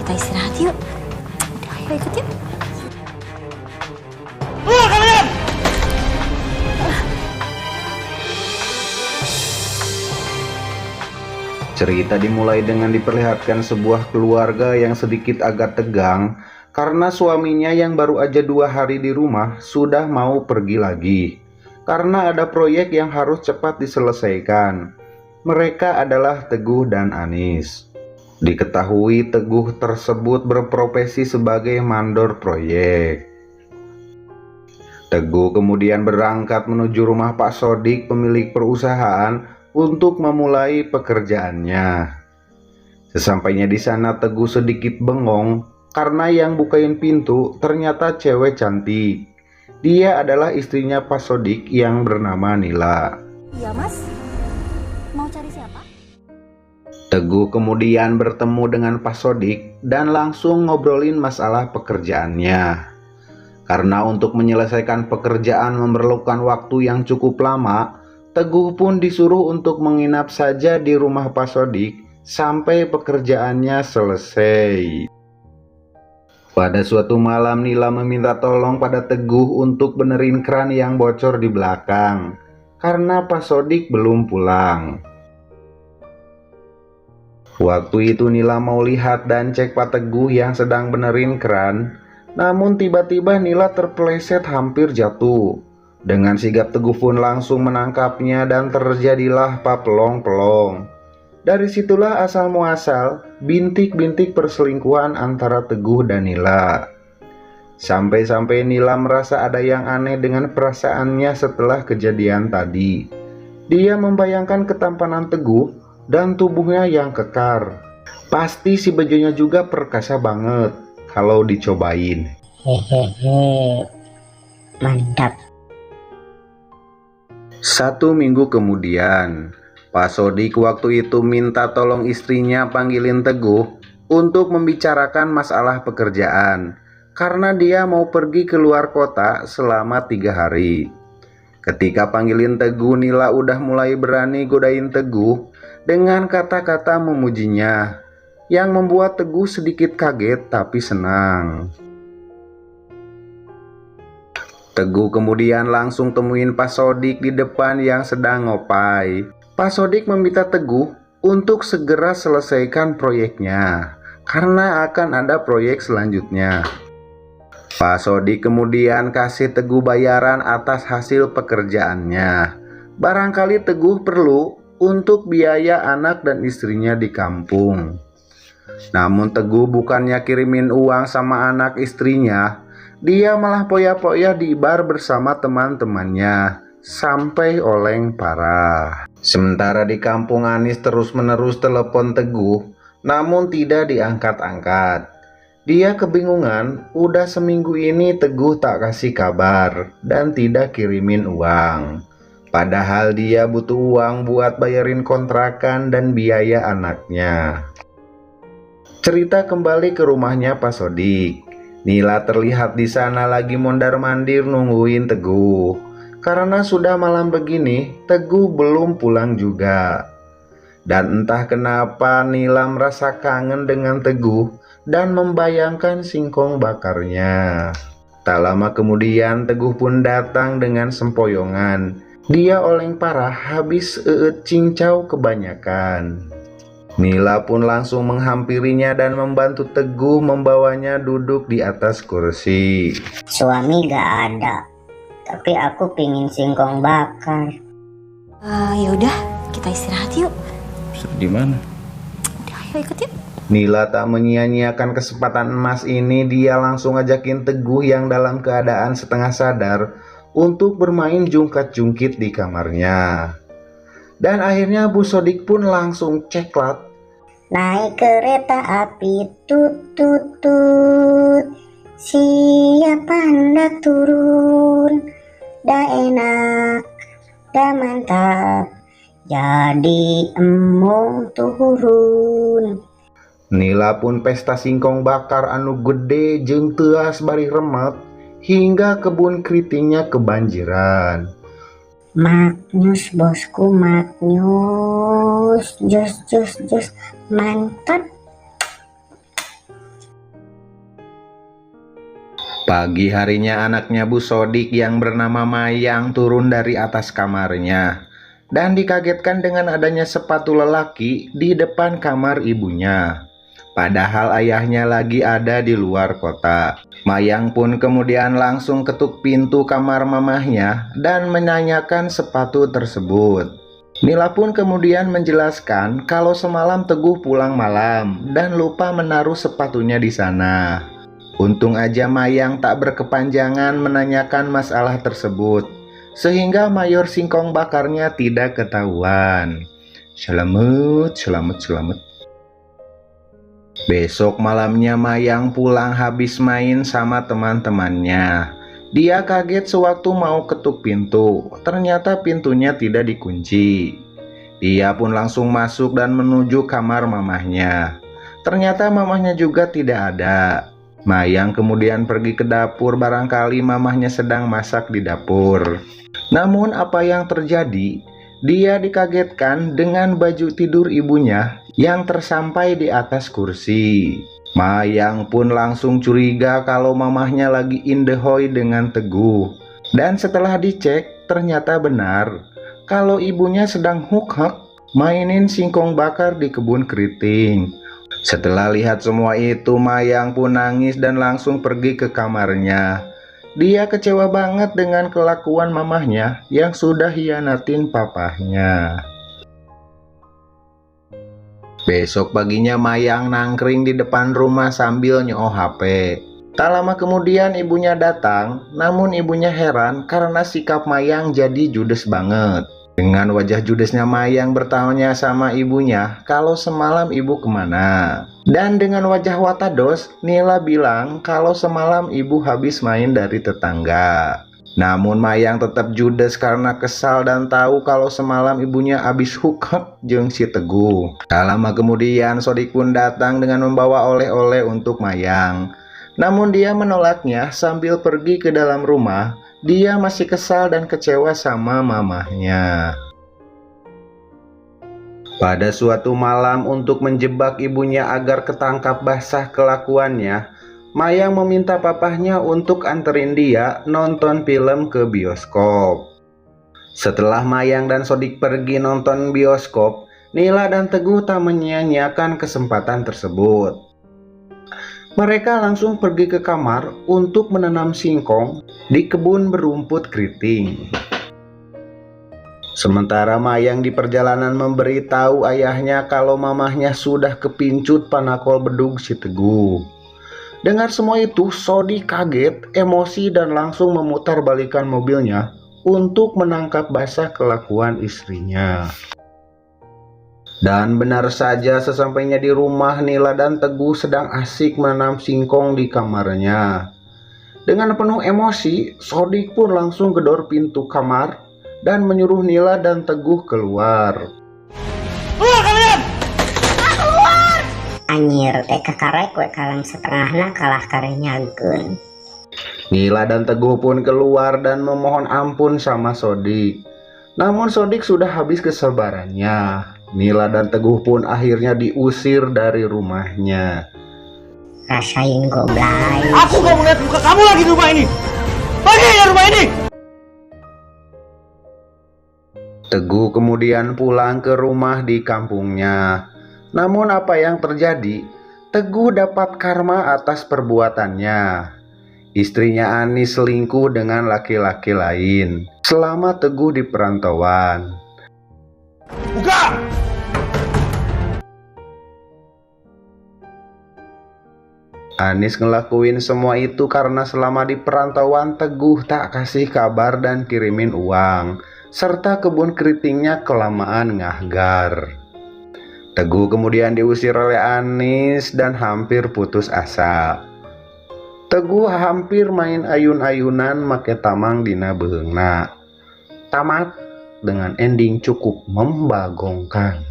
kita istirahat yuk. Udah, ayo ikut yuk. Kalian! Cerita dimulai dengan diperlihatkan sebuah keluarga yang sedikit agak tegang karena suaminya yang baru aja 2 hari di rumah sudah mau pergi lagi karena ada proyek yang harus cepat diselesaikan. Mereka adalah Teguh dan Anis. Diketahui Teguh tersebut berprofesi sebagai mandor proyek. Teguh kemudian berangkat menuju rumah Pak Sodik, pemilik perusahaan, untuk memulai pekerjaannya. Sesampainya di sana, Teguh sedikit bengong karena yang bukain pintu ternyata cewek cantik. Dia adalah istrinya Pak Sodik yang bernama Nila. Iya mas, mau cari siapa? Teguh kemudian bertemu dengan Pak Sodik dan langsung ngobrolin masalah pekerjaannya. Karena untuk menyelesaikan pekerjaan memerlukan waktu yang cukup lama, Teguh pun disuruh untuk menginap saja di rumah Pak Sodik sampai pekerjaannya selesai. Pada suatu malam, Nila meminta tolong pada Teguh untuk benerin keran yang bocor di belakang karena Pak Sodik belum pulang. Waktu itu Nila mau lihat dan cek Pak Teguh yang sedang benerin keran, namun tiba-tiba Nila terpeleset hampir jatuh. Dengan sigap Teguh pun langsung menangkapnya dan terjadilah pelong-pelong. Dari situlah asal muasal bintik-bintik perselingkuhan antara Teguh dan Nila. Sampai-sampai Nila merasa ada yang aneh dengan perasaannya setelah kejadian tadi. Dia membayangkan ketampanan Teguh dan tubuhnya yang kekar. Pasti si bajunya juga perkasa banget kalau dicobain. Hehehe, mantap. 1 minggu kemudian, Pak Sodik waktu itu minta tolong istrinya panggilin Teguh untuk membicarakan masalah pekerjaan karena dia mau pergi ke luar kota selama 3 hari. Ketika panggilin Teguh, Nila udah mulai berani godain Teguh dengan kata-kata memujinya yang membuat Teguh sedikit kaget tapi senang. Teguh kemudian langsung temuin Pak Sodik di depan yang sedang ngopai. Pak Sodik meminta Teguh untuk segera selesaikan proyeknya karena akan ada proyek selanjutnya. Pak Sodik kemudian kasih Teguh bayaran atas hasil pekerjaannya. Barangkali Teguh perlu untuk biaya anak dan istrinya di kampung. Namun Teguh bukannya kirimin uang sama anak istrinya, dia malah poya-poya di bar bersama teman-temannya sampai oleng parah. Sementara di kampung, Anis terus-menerus telepon Teguh, namun tidak diangkat-angkat. Dia kebingungan, udah seminggu ini Teguh tak kasih kabar dan tidak kirimin uang. Padahal dia butuh uang buat bayarin kontrakan dan biaya anaknya. Cerita kembali ke rumahnya Pak Sodik. Nila terlihat di sana lagi mondar-mandir nungguin Teguh. Karena sudah malam begini, Teguh belum pulang juga. Dan entah kenapa Nila merasa kangen dengan Teguh dan membayangkan singkong bakarnya. Tak lama kemudian Teguh pun datang dengan sempoyongan. Dia oleng parah habis cincau kebanyakan. Nila pun langsung menghampirinya dan membantu Teguh membawanya duduk di atas kursi. Suami gak ada, tapi aku pingin singkong bakar. Yaudah, kita istirahat yuk. Di mana? Udah, ayo ikut yuk. Nila tak menyia-nyiakan kesempatan emas ini. Dia langsung ajakin Teguh yang dalam keadaan setengah sadar untuk bermain jungkat-jungkit di kamarnya. Dan akhirnya Bu Sodik pun langsung ceklat. Naik kereta api tut, siapa hendak turun? Dah enak, dah mantap, jadi emong turun. Nila pun pesta singkong bakar anu gede jeung teuas bari remet hingga kebun keritingnya kebanjiran. Maknyus bosku, maknyus, jus, mantap. Pagi harinya anaknya Bu Sodik yang bernama Mayang turun dari atas kamarnya dan dikagetkan dengan adanya sepatu lelaki di depan kamar ibunya. Padahal ayahnya lagi ada di luar kota. Mayang pun kemudian langsung ketuk pintu kamar mamahnya dan menanyakan sepatu tersebut. Nila pun kemudian menjelaskan kalau semalam Teguh pulang malam dan lupa menaruh sepatunya di sana. Untung aja Mayang tak berkepanjangan menanyakan masalah tersebut, sehingga Mayor Singkong Bakarnya tidak ketahuan. Selamat, selamat, selamat. Besok malamnya Mayang pulang habis main sama teman-temannya. Dia kaget sewaktu mau ketuk pintu, ternyata pintunya tidak dikunci. Dia pun langsung masuk dan menuju kamar mamahnya. Ternyata mamahnya juga tidak ada. Mayang kemudian pergi ke dapur, barangkali mamahnya sedang masak di dapur. Namun apa yang terjadi? Dia dikagetkan dengan baju tidur ibunya yang tersampai di atas kursi. Mayang pun langsung curiga kalau mamahnya lagi indehoy dengan Teguh. Dan setelah dicek, ternyata benar kalau ibunya sedang huk-hak mainin singkong bakar di kebun keriting. Setelah lihat semua itu, Mayang pun nangis dan langsung pergi ke kamarnya. Dia kecewa banget dengan kelakuan mamahnya yang sudah hianatin papahnya. Besok paginya Mayang nangkring di depan rumah sambil nyooh HP. Tak lama kemudian ibunya datang, namun ibunya heran karena sikap Mayang jadi judes banget. Dengan wajah judesnya Mayang bertanya sama ibunya kalau semalam ibu kemana. Dan dengan wajah watados, Nila bilang kalau semalam ibu habis main dari tetangga. Namun Mayang tetap judes karena kesal dan tahu kalau semalam ibunya habis hookup jeung si Teguh. Tak lama kemudian Sodik pun datang dengan membawa oleh-oleh untuk Mayang. Namun dia menolaknya sambil pergi ke dalam rumah. Dia masih kesal dan kecewa sama mamahnya. Pada suatu malam untuk menjebak ibunya agar ketangkap basah kelakuannya, Mayang meminta papahnya untuk anterin dia nonton film ke bioskop. Setelah Mayang dan Sodik pergi nonton bioskop, Nila dan Teguh tak menyia-nyiakan kesempatan tersebut. Mereka langsung pergi ke kamar untuk menanam singkong di kebun berumput keriting. Sementara Mayang di perjalanan memberitahu ayahnya kalau mamahnya sudah kepincut panakol bedug si Teguh. Dengar semua itu, Sodik kaget, emosi dan langsung memutar balikan mobilnya untuk menangkap basah kelakuan istrinya. Dan benar saja sesampainya di rumah, Nila dan Teguh sedang asik menanam singkong di kamarnya. Dengan penuh emosi, Sodik pun langsung gedor pintu kamar dan menyuruh Nila dan Teguh keluar. Keluar kalian! Keluar! Anyir teh kakarek we kalang setengahna kalah karenyageun. Nila dan Teguh pun keluar dan memohon ampun sama Sodik. Namun Sodik sudah habis kesabarannya. Nila dan Teguh pun akhirnya diusir dari rumahnya. Rasain goblay. Aku gak mau lihat muka kamu lagi di rumah ini. Pergi dari rumah ini. Teguh kemudian pulang ke rumah di kampungnya. Namun apa yang terjadi? Teguh dapat karma atas perbuatannya. Istrinya Anis selingkuh dengan laki-laki lain selama Teguh di perantauan. Buka! Anis ngelakuin semua itu karena selama di perantauan Teguh tak kasih kabar dan kirimin uang, serta kebun keritingnya kelamaan ngahgar. Teguh kemudian diusir oleh Anis dan hampir putus asa. Teguh hampir main ayun-ayunan make tamang dina beheungna. Tamat dengan ending cukup membagongkan.